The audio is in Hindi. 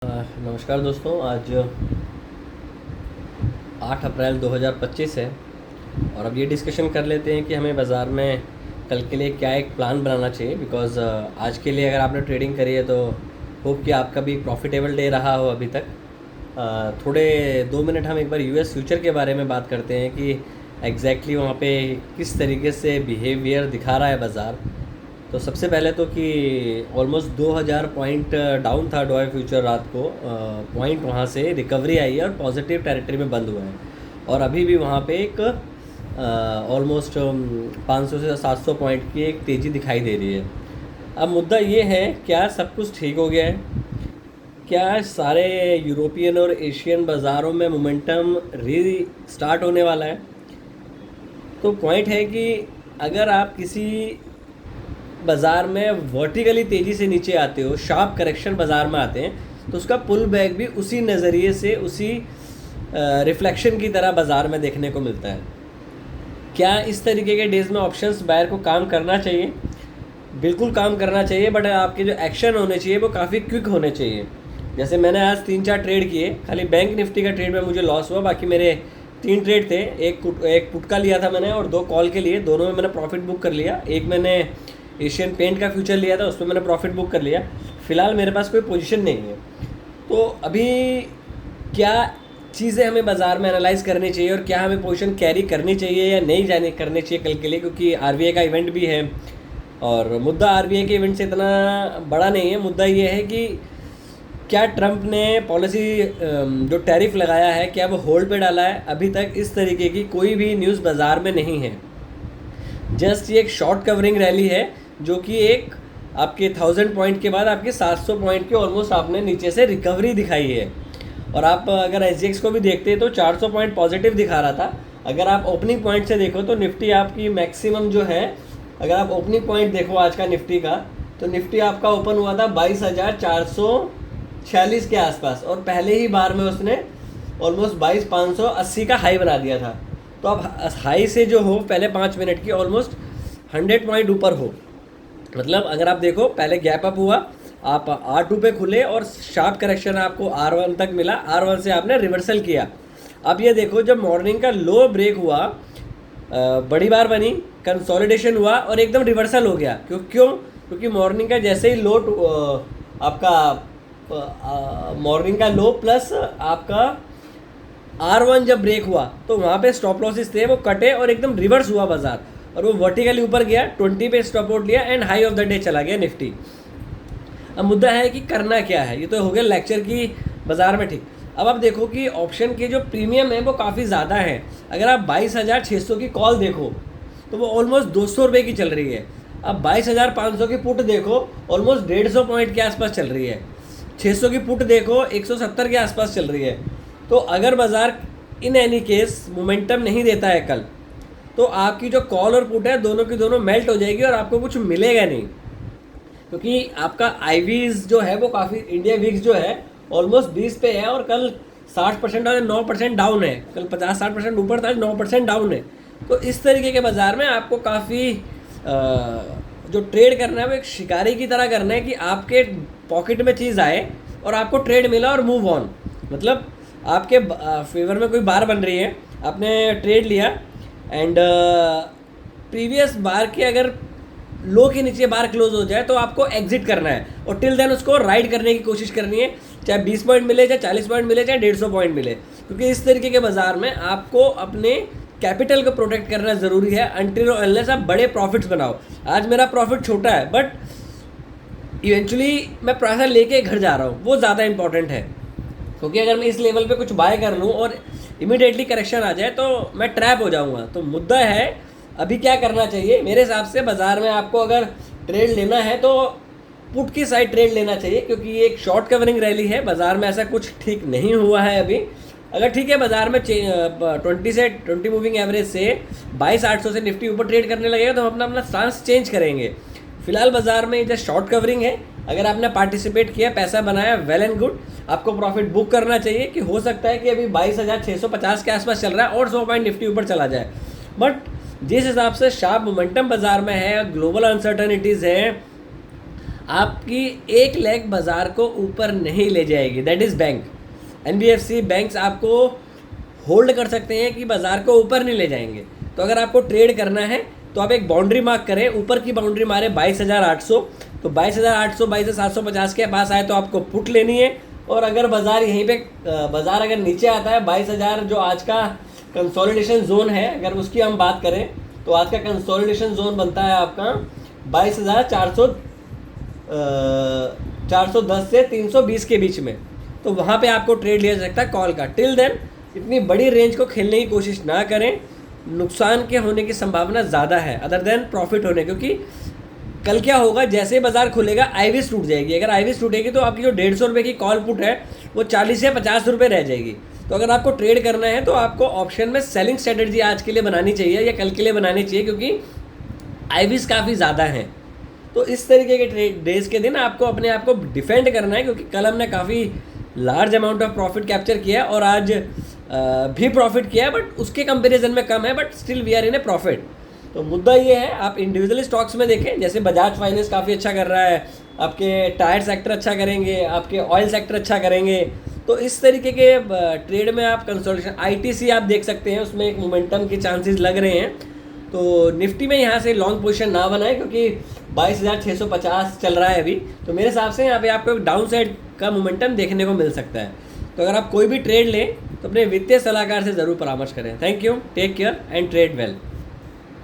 नमस्कार दोस्तों। आज 8 अप्रैल 2025 है और अब ये डिस्कशन कर लेते हैं कि हमें बाज़ार में कल के लिए क्या एक प्लान बनाना चाहिए। बिकॉज़ आज के लिए अगर आपने ट्रेडिंग करी है तो होप कि आपका भी प्रॉफिटेबल डे रहा हो अभी तक। थोड़े 2 मिनट हम एक बार यूएस फ्यूचर के बारे में बात करते हैं कि एग्जैक्टली वहाँ पे किस तरीके से बिहेवियर दिखा रहा है बाज़ार। तो सबसे पहले तो कि ऑलमोस्ट 2000 पॉइंट डाउन था डॉय फ्यूचर रात को। पॉइंट वहाँ से रिकवरी आई है और पॉजिटिव टेरिटरी में बंद हुआ है और अभी भी वहाँ पे एक ऑलमोस्ट 500 से 700 पॉइंट की एक तेज़ी दिखाई दे रही है। अब मुद्दा ये है, क्या सब कुछ ठीक हो गया है? क्या सारे यूरोपियन और एशियन बाज़ारों में मोमेंटम री स्टार्ट होने वाला है? तो पॉइंट है कि अगर आप किसी बाज़ार में वर्टिकली तेज़ी से नीचे आते हो, शार्प करेक्शन बाज़ार में आते हैं, तो उसका पुल बैक भी उसी नज़रिए से, उसी रिफ्लेक्शन की तरह बाज़ार में देखने को मिलता है। क्या इस तरीके के डेज़ में ऑप्शंस बायर को काम करना चाहिए? बिल्कुल काम करना चाहिए, बट आपके जो एक्शन होने चाहिए वो काफ़ी क्विक होने चाहिए। जैसे मैंने आज 3-4 ट्रेड किए, खाली बैंक निफ्टी का ट्रेड में मुझे लॉस हुआ, बाकी मेरे 3 ट्रेड थे। एक पुट का लिया था मैंने और 2 कॉल के लिए, दोनों में मैंने प्रॉफिट बुक कर लिया। एक मैंने एशियन पेंट का फ्यूचर लिया था, उसमें मैंने प्रॉफिट बुक कर लिया। फ़िलहाल मेरे पास कोई पोजीशन नहीं है। तो अभी क्या चीज़ें हमें बाज़ार में एनालाइज़ करनी चाहिए और क्या हमें पोजीशन कैरी करनी चाहिए या नहीं जाने करनी चाहिए कल के लिए, क्योंकि आरबीआई का इवेंट भी है। और मुद्दा आरबीआई के इवेंट से इतना बड़ा नहीं है। मुद्दा ये है कि क्या ट्रंप ने पॉलिसी जो टैरिफ लगाया है, क्या वो होल्ड पे डाला है? अभी तक इस तरीके की कोई भी न्यूज़ बाज़ार में नहीं है। जस्ट ये एक शॉर्ट कवरिंग रैली है जो कि एक आपके 1000 पॉइंट के बाद आपके 700 पॉइंट के ऑलमोस्ट आपने नीचे से रिकवरी दिखाई है। और आप अगर एसजीएक्स को भी देखते हैं तो 400 पॉइंट पॉजिटिव दिखा रहा था। अगर आप ओपनिंग पॉइंट से देखो तो निफ्टी आपकी मैक्सिमम जो है, अगर आप ओपनिंग पॉइंट देखो आज का निफ्टी का, तो निफ्टी आपका ओपन हुआ था 22,446 के आसपास और पहले ही बार में उसने ऑलमोस्ट 22,580 का हाई बना दिया था। तो आप हाई से जो हो पहले 5 मिनट की ऑलमोस्ट 100 पॉइंट ऊपर हो। मतलब अगर आप देखो, पहले गैप अप हुआ, आप R2 पे खुले और शार्प करेक्शन आपको R1 तक मिला, R1 से आपने रिवर्सल किया। अब ये देखो, जब मॉर्निंग का लो ब्रेक हुआ, बड़ी बार बनी, कंसोलिडेशन हुआ और एकदम रिवर्सल हो गया। क्योंकि मॉर्निंग का जैसे ही लो आपका मॉर्निंग का लो प्लस आपका R1 जब ब्रेक हुआ तो वहाँ पे स्टॉप लॉसेस थे, वो कटे और एकदम रिवर्स हुआ बाजार और वो वर्टिकली ऊपर गया, 20 पे स्टॉप आउट लिया and high of the day चला गया निफ्टी। अब मुद्दा है कि करना क्या है। ये तो हो गया लेक्चर की बाज़ार में, ठीक। अब आप देखो कि ऑप्शन के जो प्रीमियम है वो काफ़ी ज़्यादा है। अगर आप 22,600 की कॉल देखो तो वो ऑलमोस्ट 200 रुपये की चल रही है। अब 22,500 की पुट देखो, ऑलमोस्ट 150 पॉइंट के आसपास चल रही है। 600 की पुट देखो, 170 के आसपास चल रही है। तो अगर बाज़ार इन एनी केस मोमेंटम नहीं देता है कल, तो आपकी जो कॉल और पुट है दोनों की दोनों मेल्ट हो जाएगी और आपको कुछ मिलेगा नहीं। क्योंकि आपका आईवीज जो है वो काफ़ी, इंडिया विक्स जो है ऑलमोस्ट 20 पे है और कल 60% और 9% डाउन है। कल 50-60% ऊपर था, 9% डाउन है। तो इस तरीके के बाज़ार में आपको काफ़ी जो ट्रेड करना है वो एक शिकारी की तरह करना है कि आपके पॉकेट में चीज़ आए और आपको ट्रेड मिला और मूव ऑन। मतलब आपके फेवर में कोई बार बन रही है, आपने ट्रेड लिया एंड प्रीवियस बार के अगर लो के नीचे बार क्लोज हो जाए तो आपको एग्जिट करना है और टिल देन उसको राइड करने की कोशिश करनी है, चाहे 20 पॉइंट मिले, चाहे 40 पॉइंट मिले, चाहे 150 पॉइंट मिले। क्योंकि इस तरीके के बाज़ार में आपको अपने कैपिटल को प्रोटेक्ट करना ज़रूरी है अनटिल और अनलेस आप बड़े प्रॉफिट्स बनाओ। आज मेरा प्रॉफिट छोटा है बट इवेंचुअली मैं पैसा लेके घर जा रहा हूँ, वो ज़्यादा इंपॉर्टेंट है। क्योंकि अगर मैं इस लेवल पे कुछ बाय कर लूँ और इमीडिएटली करेक्शन आ जाए तो मैं ट्रैप हो जाऊँगा। तो मुद्दा है अभी क्या करना चाहिए। मेरे हिसाब से बाज़ार में आपको अगर ट्रेड लेना है तो पुट की साइड ट्रेड लेना चाहिए, क्योंकि ये एक शॉर्ट कवरिंग रैली है। बाज़ार में ऐसा कुछ ठीक नहीं हुआ है अभी। अगर ठीक है बाज़ार में 20 मूविंग एवरेज से 22,800 से निफ्टी ऊपर ट्रेड करने लगेगा तो हम अपना स्टांस चेंज करेंगे। फिलहाल बाज़ार में जस्ट शॉर्ट कवरिंग है। अगर आपने पार्टिसिपेट किया, पैसा बनाया, वेल एंड गुड, आपको प्रॉफिट बुक करना चाहिए कि हो सकता है कि अभी 22,650 के आसपास चल रहा है और 100 पॉइंट निफ्टी ऊपर चला जाए। बट जिस हिसाब से शार्प मोमेंटम बाज़ार में है, ग्लोबल अनसर्टनिटीज़ है, आपकी एक लेग बाजार को ऊपर नहीं ले जाएगी, that is bank. NBFC banks आपको होल्ड कर सकते हैं कि बाजार को ऊपर नहीं ले जाएंगे। तो अगर आपको ट्रेड करना है तो आप एक बाउंड्री मार्क करें, ऊपर की बाउंड्री मारे 22,800, तो 22,800 22,750 के पास आए तो आपको पुट लेनी है। और अगर बाजार यहीं पे बाजार अगर नीचे आता है 22,000 जो आज का कंसोलिडेशन जोन है, अगर उसकी हम बात करें तो आज का कंसोलिडेशन जोन बनता है आपका 22,410 से 320 के बीच में, तो वहाँ पे आपको ट्रेड लिया जा सकता है कॉल का। टिल देन इतनी बड़ी रेंज को खेलने की कोशिश ना करें, नुकसान के होने की संभावना ज़्यादा है अदर देन प्रॉफिट होने, क्योंकि कल क्या होगा, जैसे ही बाजार खुलेगा आईवीज टूट जाएगी। अगर आईवीज टूटेगी तो आपकी जो 150 रुपये की कॉल पुट है वो 40 या 50 रुपये रह जाएगी। तो अगर आपको ट्रेड करना है तो आपको ऑप्शन में सेलिंग स्ट्रेटजी आज के लिए बनानी चाहिए या कल के लिए बनानी चाहिए, क्योंकि आईवीज काफ़ी ज़्यादा हैं। तो इस तरीके के ट्रेड डेज के दिन आपको अपने आप को डिफेंड करना है, क्योंकि कल हमने काफ़ी large amount of profit capture किया और आज भी प्रॉफिट किया है, बट उसके कंपैरिजन में कम है, but still we are in a profit. तो मुद्दा ये है, आप इंडिविजुअली स्टॉक्स में देखें, जैसे बजाज फाइनेंस काफ़ी अच्छा कर रहा है, आपके टायर सेक्टर अच्छा करेंगे, आपके ऑयल सेक्टर अच्छा करेंगे। तो इस तरीके के ट्रेड में आप कंसोलिडेशन, आईटीसी आप देख सकते हैं, उसमें एक मोमेंटम के चांसेस लग रहे हैं। तो निफ्टी में यहाँ से लॉन्ग पोजीशन ना बनाए, क्योंकि 22,650 चल रहा है अभी। तो मेरे हिसाब से यहाँ पे आपको एक डाउन साइड का मोमेंटम देखने को मिल सकता है। तो अगर आप कोई भी ट्रेड लें तो अपने वित्तीय सलाहकार से ज़रूर परामर्श करें। Thank you, take care and trade well.